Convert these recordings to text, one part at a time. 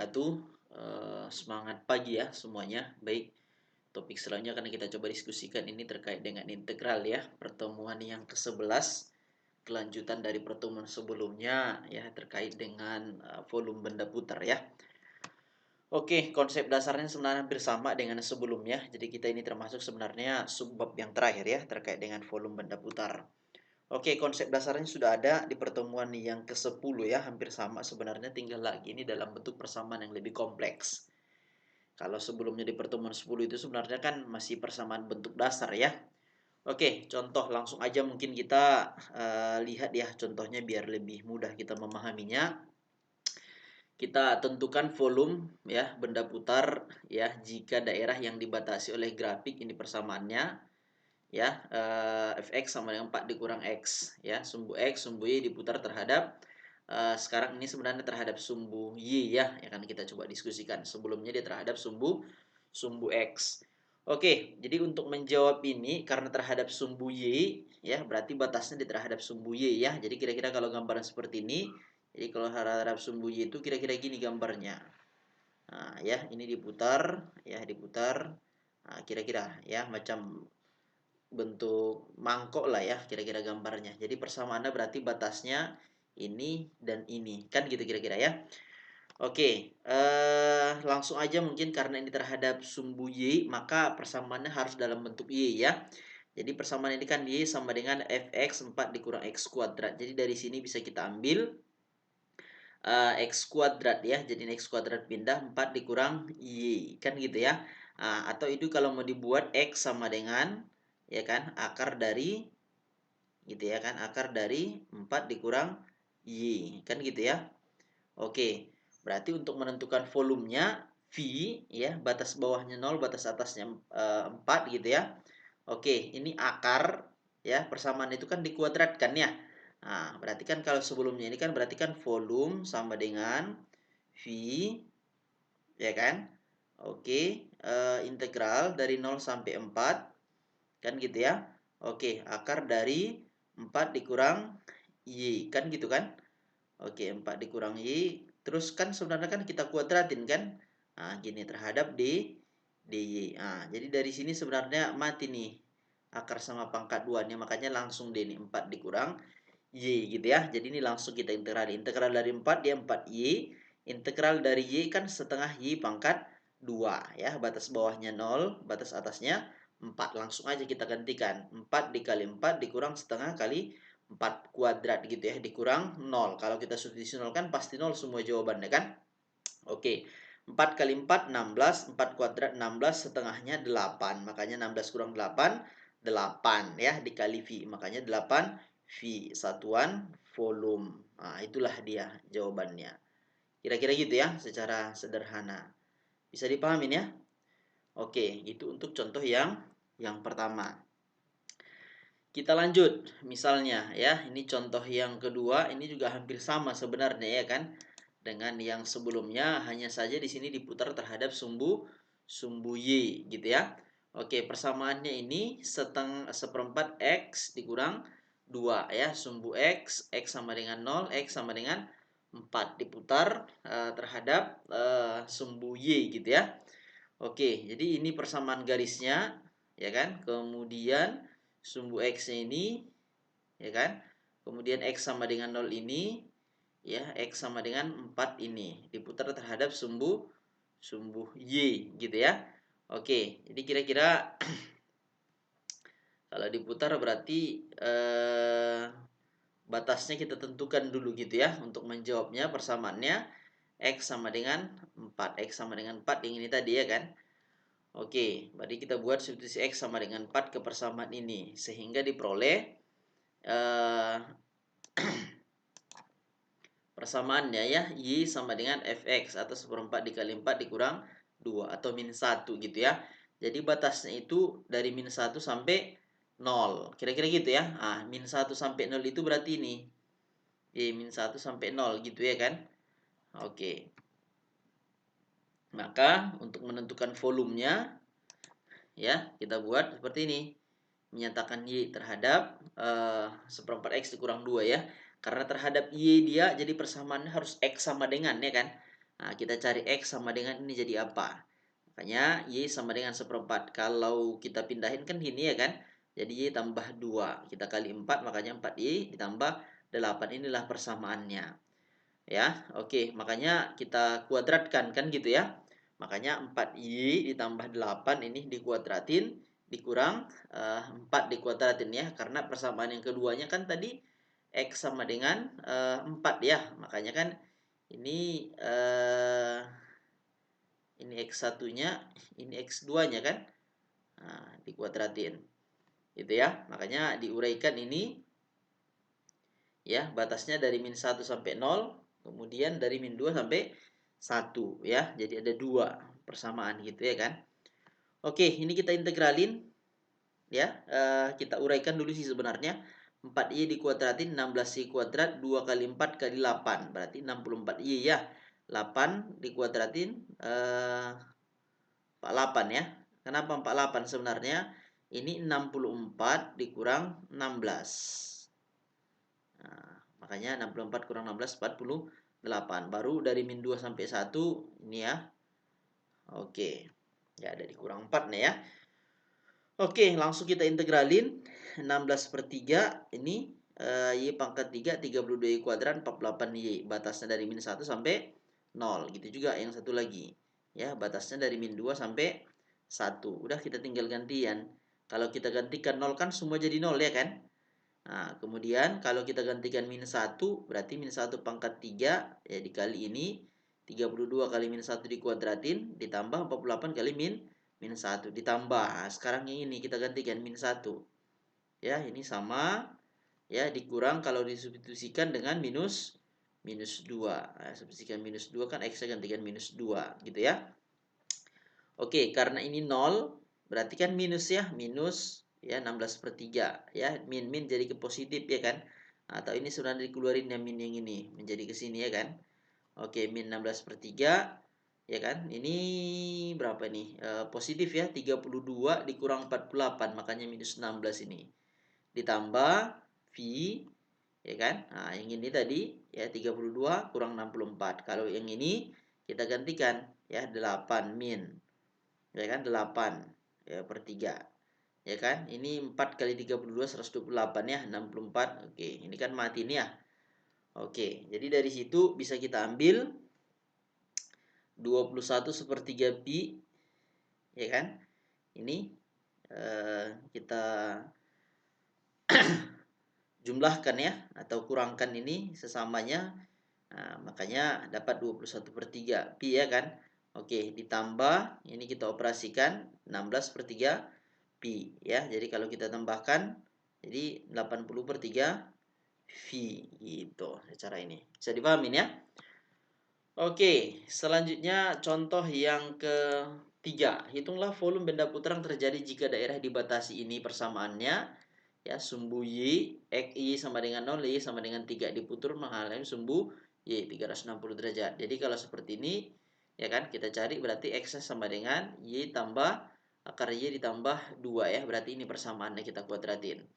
wabarakatuh. Semangat pagi ya semuanya. Baik, topik selanjutnya akan kita coba diskusikan ini terkait dengan integral ya. Pertemuan yang ke-11, kelanjutan dari pertemuan sebelumnya ya terkait dengan volume benda putar ya. Oke, konsep dasarnya sebenarnya hampir sama dengan sebelumnya. Jadi kita ini termasuk sebenarnya subbab yang terakhir ya terkait dengan volume benda putar. Oke, konsep dasarnya sudah ada di pertemuan yang ke-10 ya, hampir sama sebenarnya, tinggal lagi ini dalam bentuk persamaan yang lebih kompleks. Kalau sebelumnya di pertemuan 10 itu sebenarnya kan masih persamaan bentuk dasar ya. Oke, contoh langsung aja mungkin kita lihat ya contohnya biar lebih mudah kita memahaminya. Kita tentukan volume ya benda putar ya jika daerah yang dibatasi oleh grafik ini persamaannya ya fx sama dengan 4 dikurang x ya, sumbu x sumbu y diputar terhadap sekarang ini sebenarnya terhadap sumbu y ya kan kita coba diskusikan. Sebelumnya dia terhadap sumbu sumbu x. Oke, jadi untuk menjawab ini karena terhadap sumbu y ya berarti batasnya di terhadap sumbu y ya. Jadi kira-kira kalau gambaran seperti ini, jadi kalau terhadap sumbu y itu kira-kira gini gambarnya. Nah, ya ini diputar ya diputar. Nah, kira-kira ya macam bentuk mangkok lah ya kira-kira gambarnya. Jadi persamaannya berarti batasnya ini dan ini kan gitu kira-kira ya. Oke, langsung aja mungkin karena ini terhadap sumbu y maka persamaannya harus dalam bentuk y ya. Jadi persamaan ini kan y sama dengan fx 4 dikurang x kuadrat. Jadi dari sini bisa kita ambil x kuadrat ya. Jadi x kuadrat pindah 4 dikurang y kan gitu ya. Atau itu kalau mau dibuat x sama dengan ya kan akar dari gitu ya kan akar dari 4 dikurang y kan gitu ya. Oke, berarti untuk menentukan volumenya V ya batas bawahnya 0 batas atasnya 4 gitu ya. Oke, ini akar ya persamaan itu kan dikuadratkan ya. Nah, berarti kan kalau sebelumnya ini kan berarti kan volume sama dengan V ya kan. Oke, integral dari 0 sampai 4 kan gitu ya. Oke, akar dari 4 dikurang Y kan gitu kan. Oke, 4 dikurang Y. Terus kan sebenarnya kan kita kuadratin kan. Nah, gini terhadap dy. Nah, jadi dari sini sebenarnya mati nih akar sama pangkat 2-nya. Makanya langsung D nih 4 dikurang Y gitu ya. Jadi ini langsung kita integral. Integral dari 4 dia 4Y. Integral dari Y kan setengah Y pangkat 2 ya. Batas bawahnya 0, batas atasnya 4. Langsung aja kita gantikan. 4 dikali 4 dikurang setengah kali 4 kuadrat gitu ya. Dikurang 0. Kalau kita substitusi 0 kan pasti 0 semua jawabannya kan. Oke. 4 kali 4, 16. 4 kuadrat 16. Setengahnya 8. Makanya 16 kurang 8, 8 ya. Dikali V. Makanya 8 V. Satuan volume. Nah, itulah dia jawabannya. Kira-kira gitu ya secara sederhana. Bisa dipahamin ya? Oke, itu untuk contoh yang pertama. Kita lanjut, misalnya ya, ini contoh yang kedua, ini juga hampir sama sebenarnya ya kan, dengan yang sebelumnya, hanya saja di sini diputar terhadap sumbu y gitu ya. Oke, persamaannya ini seperempat x dikurang 2 ya, sumbu x sama dengan 0, x sama dengan 4 diputar terhadap sumbu y gitu ya. Oke, jadi ini persamaan garisnya ya kan, kemudian sumbu x-nya ini ya kan. Kemudian x sama dengan 0 ini ya, x sama dengan 4 ini diputar terhadap sumbu y gitu ya. Oke, jadi kira-kira kalau diputar berarti batasnya kita tentukan dulu gitu ya untuk menjawabnya. Persamaannya x sama dengan 4, x sama dengan 4 yang ini tadi ya kan. Oke, berarti kita buat substitusi X sama dengan 4 ke persamaan ini. Sehingga diperoleh persamaannya ya, Y sama dengan Fx atau seperempat dikali 4 dikurang 2 atau min 1 gitu ya. Jadi batasnya itu dari min 1 sampai 0. Kira-kira gitu ya. Min 1 sampai 0 itu berarti ini. Min 1 sampai 0 gitu ya kan. Oke. Maka untuk menentukan volumenya ya kita buat seperti ini, menyatakan Y terhadap seperempat X dikurang 2 ya, karena terhadap Y dia jadi persamaannya harus X sama dengan ya kan. Nah, kita cari X sama dengan ini jadi apa? Makanya Y sama dengan 1/4. Kalau kita pindahin kan ini ya kan. Jadi Y tambah 2. Kita kali 4, makanya 4Y ditambah 8. Inilah persamaannya. Ya, oke. Makanya kita kuadratkan kan gitu ya. Makanya 4Y ditambah 8 ini dikuadratin. Dikurang 4 dikuadratin ya. Karena persamaan yang keduanya kan tadi X sama dengan 4 ya. Makanya kan ini X1-nya, ini X2-nya kan. Nah, dikuadratin. Gitu ya. Makanya diuraikan ini ya, batasnya dari min 1 sampai 0, kemudian dari min 2 sampai 1 ya. Jadi ada 2 persamaan gitu ya kan. Oke, ini kita integralin ya. Kita uraikan dulu sih sebenarnya. 4Y dikuadratin 16Y kuadrat 2 kali 4 kali 8. Berarti 64Y ya. 8 dikuadratin 48 ya. Kenapa 48 sebenarnya? Ini 64 dikurang 16. Nah, makanya 64 kurang 16, 48. Baru dari min 2 sampai 1 ini ya. Oke. Ya, ada dikurang 4 nih ya. Oke, langsung kita integralin. 16/3 ini Y pangkat 3, 32Y kuadrat, 48Y. Batasnya dari min 1 sampai 0. Gitu juga yang satu lagi. Ya, batasnya dari min 2 sampai 1. Udah kita tinggal gantian. Kalau kita gantikan 0 kan semua jadi 0 ya kan? Nah, kemudian kalau kita gantikan min 1, berarti min 1 pangkat 3 ya dikali ini 32 kali min 1 dikuadratin ditambah 48 kali min 1 ditambah. Nah, sekarang yang ini kita gantikan min 1. Ya, ini sama ya dikurang kalau disubstitusikan dengan minus 2. Nah, substitusikan minus 2 kan X-nya gantikan minus 2 gitu ya. Oke, karena ini 0 berarti kan minus ya, minus ya 16/3 ya, min jadi ke positif ya kan. Atau ini sudah dikeluarin ya min yang ini menjadi ke sini ya kan. Oke, min 16/3 ya kan. Ini berapa nih? Positif ya, 32 dikurang 48 makanya minus 16 ini. Ditambah V ya kan. Nah, yang ini tadi ya 32 kurang 64. Kalau yang ini kita gantikan ya 8 min ya kan 8 ya per 3 ya kan. Ini 4 kali 32 128 ya 64. Oke, ini kan mati nih ya. Oke, jadi dari situ bisa kita ambil 21/3 pi ya kan. Ini kita jumlahkan ya atau kurangkan ini sesamanya. Nah, makanya dapat 21/3 pi ya kan. Oke, ditambah ini kita operasikan 16/3 pi ya. Jadi kalau kita tambahkan jadi 80/3 V gitu cara ini. Bisa dipahamin ya? Oke, selanjutnya contoh yang ketiga. Hitunglah volume benda putar yang terjadi jika daerah dibatasi ini persamaannya ya sumbu Y, X Y sama dengan 0, Y sama dengan 3 diputar mengalami sumbu Y 360 derajat. Jadi kalau seperti ini ya kan kita cari berarti X sama dengan Y tambah akar Y ditambah 2 ya. Berarti ini persamaannya kita kuadratin.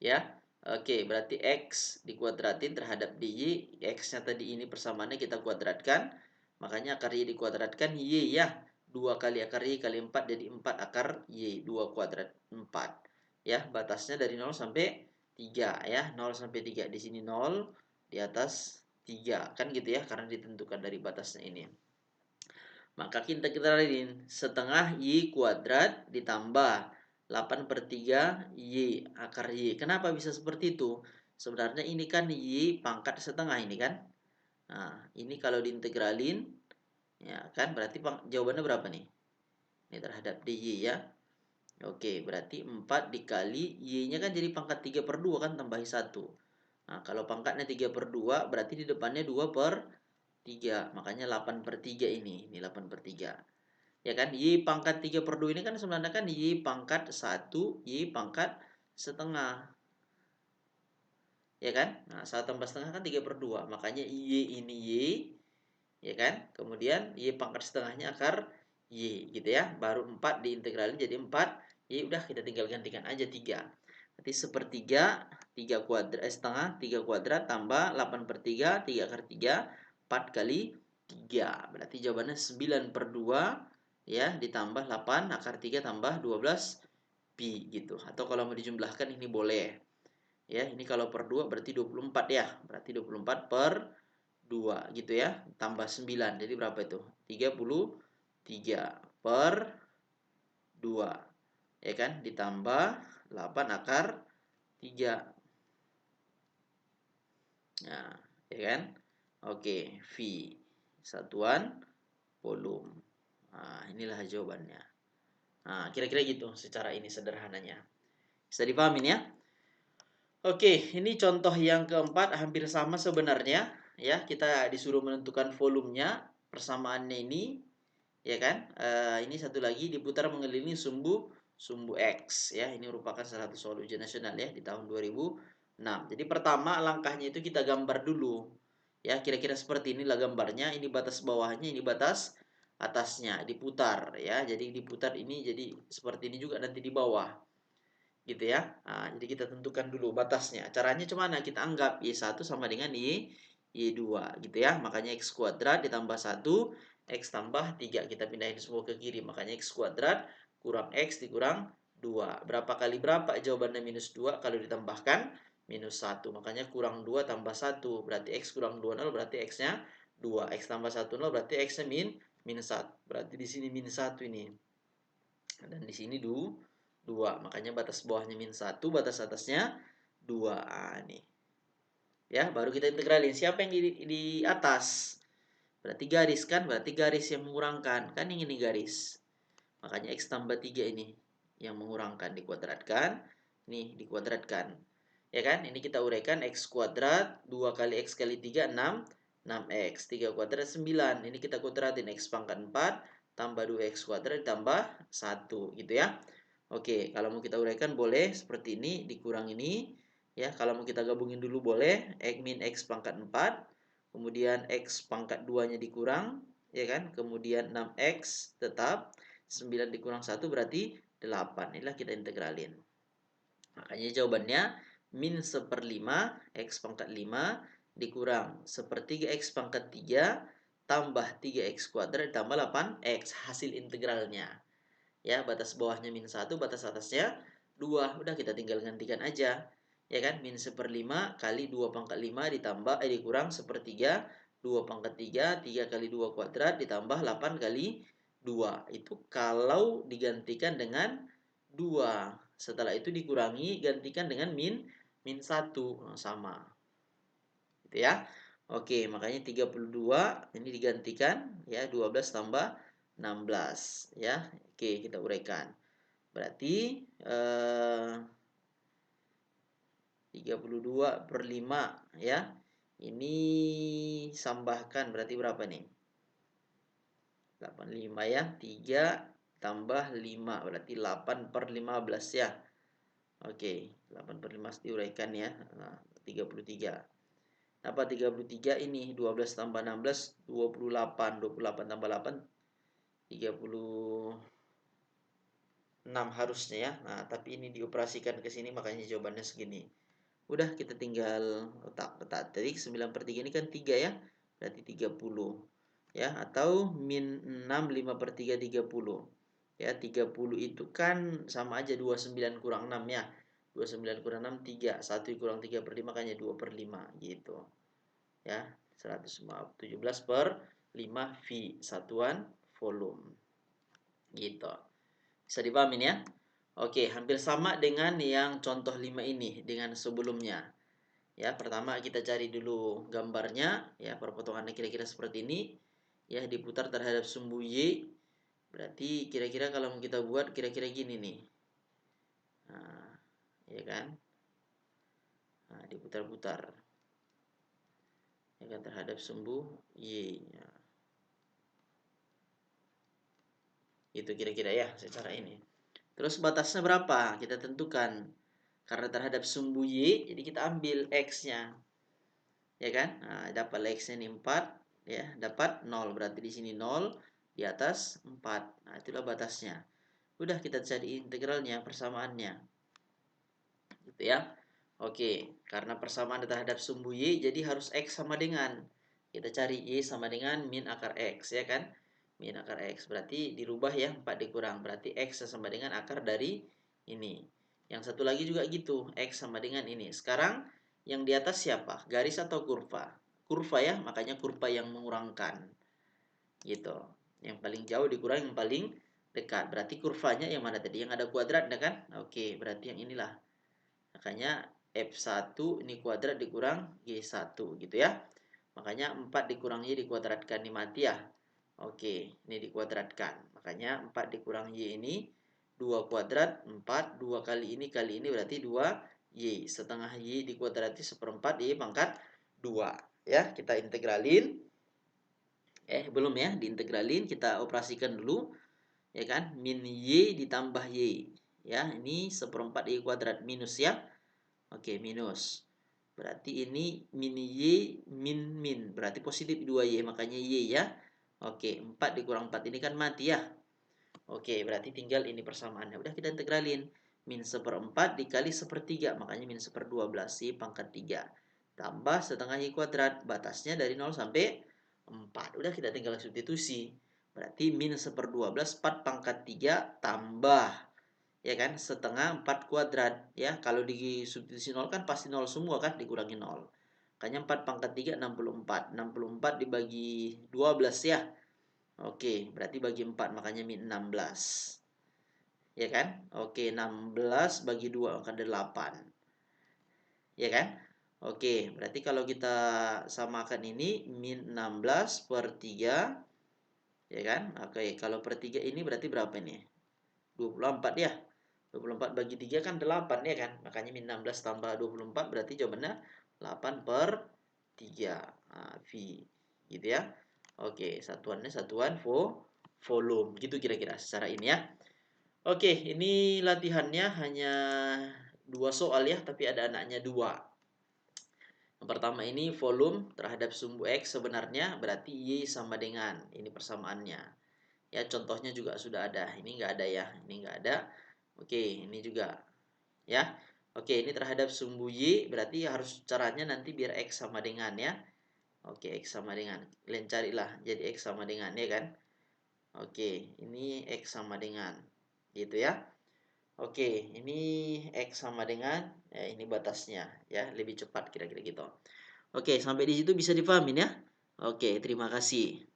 Ya. Oke, berarti X dikuadratin terhadap DY. X-nya tadi ini persamaannya kita kuadratkan. Makanya akar Y dikuadratkan Y ya. 2 kali akar Y kali 4 jadi 4 akar Y. 2 kuadrat 4. Ya, batasnya dari 0 sampai 3 ya. 0 sampai 3. Di sini 0, di atas 3. Kan gitu ya, karena ditentukan dari batasnya ini. Maka kita lihat setengah Y kuadrat ditambah 8/3 Y akar Y. Kenapa bisa seperti itu? Sebenarnya ini kan Y pangkat setengah ini kan. Nah, ini kalau diintegralin, ya kan berarti jawabannya berapa nih? Ini terhadap DY ya. Oke, berarti 4 dikali Y-nya kan jadi pangkat 3/2 kan tambahi 1. Nah, kalau pangkatnya 3/2 berarti di depannya 2/3. Makanya 8/3 ini. Ini 8/3. Ya kan, Y pangkat 3/2 ini kan sebenarnya kan Y pangkat 1, Y pangkat setengah. Ya kan? Nah, 1 tambah setengah kan 3/2. Makanya Y ini Y. Ya kan? Kemudian Y pangkat setengahnya akar Y. Gitu ya. Baru 4 diintegralin jadi 4. Y udah kita tinggal gantikan aja 3. Berarti 1/3, 3 kuadrat, setengah, 3 kuadrat tambah 8/3, 3 akar 3, 4 kali 3. Berarti jawabannya 9 per 2 ya ditambah 8 akar 3 tambah 12 pi gitu. Atau kalau mau dijumlahkan ini boleh. Ya, ini kalau per 2 berarti 24 ya. Berarti 24 per 2 gitu ya. Tambah 9. Jadi berapa itu? 33 per 2. Ya kan? Ditambah 8 akar 3. Nah, ya kan? Oke, V satuan volume. Nah, inilah jawabannya. Nah, kira-kira gitu secara ini sederhananya. Bisa dipahamin ya? Oke, ini contoh yang keempat hampir sama sebenarnya. Ya, kita disuruh menentukan volumenya, persamaannya ini, ya kan? Ini satu lagi diputar mengelilingi sumbu sumbu X. Ya, ini merupakan salah satu soal ujian nasional ya di tahun 2006. Jadi pertama langkahnya itu kita gambar dulu. Ya, kira-kira seperti inilah gambarnya. Ini batas bawahnya, ini batas atasnya, diputar ya. Jadi diputar ini jadi seperti ini juga nanti di bawah gitu ya. Nah, jadi kita tentukan dulu batasnya. Caranya cuma kita anggap Y1 sama dengan Y2 gitu ya. Makanya X kuadrat ditambah 1, X tambah 3. Kita pindahin semua ke kiri. Makanya X kuadrat kurang X dikurang 2. Berapa kali berapa? Jawabannya minus 2 kalau ditambahkan minus 1. Makanya kurang 2 tambah 1. Berarti X kurang 2, 0. Berarti X-nya 2. X tambah 1, 0. Berarti X-nya minus 1. Berarti di sini minus 1 ini. Dan di sini 2. Makanya batas bawahnya min 1, batas atasnya 2. Nih. Ya, baru kita integralin. Siapa yang di atas? Berarti garis kan? Berarti garis yang mengurangkan. Kan yang ini garis. Makanya X tambah 3 ini yang mengurangkan dikuadratkan. Nih, dikuadratkan. Ya kan? Ini kita uraikan X kuadrat 2 kali X kali 3 6. 6X 3 kuadrat 9. Ini kita kuadratin X pangkat 4 tambah 2X kuadrat ditambah 1 gitu ya. Oke, kalau mau kita uraikan boleh seperti ini, dikurang ini. Ya, kalau mau kita gabungin dulu boleh. X min X pangkat 4. Kemudian X pangkat 2-nya dikurang. Ya kan? Kemudian 6X tetap. 9 dikurang 1 berarti 8. Inilah kita integralin. Makanya jawabannya min 1/5 X pangkat 5 dikurang 1/3 X pangkat 3 tambah 3X kuadrat ditambah 8X hasil integralnya. Ya, batas bawahnya min 1, batas atasnya 2. Udah kita tinggal gantikan aja. Ya kan? Min 1/5 kali 2 pangkat 5 ditambah dikurang 1/3 2 pangkat 3 3 kali 2 kuadrat ditambah 8 kali 2. Itu kalau digantikan dengan 2. Setelah itu dikurangi gantikan dengan min 1. Nah, sama. Gitu ya. Oke, makanya 32 ini digantikan ya 12 tambah 16 ya. Oke, kita uraikan. Berarti 32/5 ya. Ini sambahkan berarti berapa nih? 85 ya. 3 tambah 5 berarti 8/15 ya. Oke, 8/15 diuraikan ya. Nah, 33. Apa 33 ini 12 tambah 16 28 28 tambah 8 36 harusnya ya. Nah, tapi ini dioperasikan ke sini makanya jawabannya segini. Udah kita tinggal letak tadi 9/3 ini kan 3 ya. Berarti 30. Ya, atau min 6 5/3 30. Ya, 30 itu kan sama aja 29 kurang 6 ya. 29 kurang 6 3. 1 kurang 3/5 makanya 2/5 gitu. Ya, 117/5 V satuan volume. Gitu. Bisa dipahamin ya? Oke, hampir sama dengan yang contoh 5 ini dengan sebelumnya. Ya, pertama kita cari dulu gambarnya, ya, perpotongannya kira-kira seperti ini. Ya, diputar terhadap sumbu Y. Berarti kira-kira kalau mau kita buat kira-kira gini nih. Nah, ya kan? Nah, diputar-putar. Ya kan terhadap sumbu Y. Ya. Itu kira-kira ya secara ini. Terus batasnya berapa? Kita tentukan. Karena terhadap sumbu Y, jadi kita ambil X-nya. Ya kan? Nah, dapat X-nya ini 4. Ya, dapat 0. Berarti di sini 0. Di atas 4. Nah, itulah batasnya. Udah kita cari integralnya, persamaannya. Gitu ya. Oke, karena persamaan terhadap sumbu Y, jadi harus X sama dengan Kita cari Y sama dengan min akar X, ya kan? Min akar X, berarti dirubah ya, 4 dikurang. Berarti X sama dengan akar dari ini. Yang satu lagi juga gitu, X sama dengan ini. Sekarang, yang di atas siapa? Garis atau kurva? Kurva ya, makanya kurva yang mengurangkan. Gitu. Yang paling jauh dikurang yang paling dekat. Berarti kurvanya yang mana tadi? Yang ada kuadratnya kan? Oke, berarti yang inilah. Makanya F1 ini kuadrat dikurang Y1 gitu ya. Makanya 4 dikurang Y dikuadratkan, ini mati ya. Oke, ini dikuadratkan. Makanya 4 dikurang Y ini 2 kuadrat, 4, 2 kali ini berarti 2 Y. Setengah Y dikuadrati seperempat Y pangkat 2. Ya, kita integralin. Belum ya, diintegralin, kita operasikan dulu. Ya kan, min Y ditambah Y. Ya, ini seperempat Y kuadrat minus ya. Oke, minus. Berarti ini min Y min. Berarti positif 2Y, makanya Y ya. Oke, 4 dikurang 4 ini kan mati ya. Oke, berarti tinggal ini persamaannya. Udah kita integralin. Min seperempat dikali sepertiga, makanya min seperdua belas Y pangkat 3. Tambah setengah Y kuadrat, batasnya dari 0 sampai 4. Udah kita tinggal substitusi. Berarti min seperdua belas 4 pangkat 3 tambah, ya kan, setengah 4 kuadrat ya. Kalau di substitusi 0 kan pasti 0 semua kan, dikurangi 0. Makanya 4 pangkat 3 64. 64 dibagi 12 ya. Oke, berarti bagi 4 makanya min 16. Ya kan? Oke, 16 bagi 2 maka 8. Ya kan? Oke, berarti kalau kita samakan ini min 16 per 3, ya kan? Oke, kalau per 3 ini berarti berapa ini? 24 ya. 24 bagi 3 kan 8 ya kan. Makanya min 16 tambah 24 berarti jawabannya 8 per 3. Nah, V. Gitu ya. Oke, satuannya satuan volume. Gitu kira-kira secara ini ya. Oke, ini latihannya hanya 2 soal ya, tapi ada anaknya 2. Yang pertama ini volume terhadap sumbu X sebenarnya berarti Y sama dengan. Ini persamaannya. Ya, contohnya juga sudah ada. Ini enggak ada ya. Ini enggak ada. Oke, ini juga. Ya. Oke, ini terhadap sumbu Y berarti harus caranya nanti biar X sama dengan ya. Oke, X sama dengan. Kalian carilah jadi X sama dengan ya kan. Oke, ini X sama dengan. Gitu ya. Oke, ini X sama dengan, ini batasnya ya, lebih cepat kira-kira gitu. Oke, sampai di situ bisa dipahamin ya. Oke, terima kasih.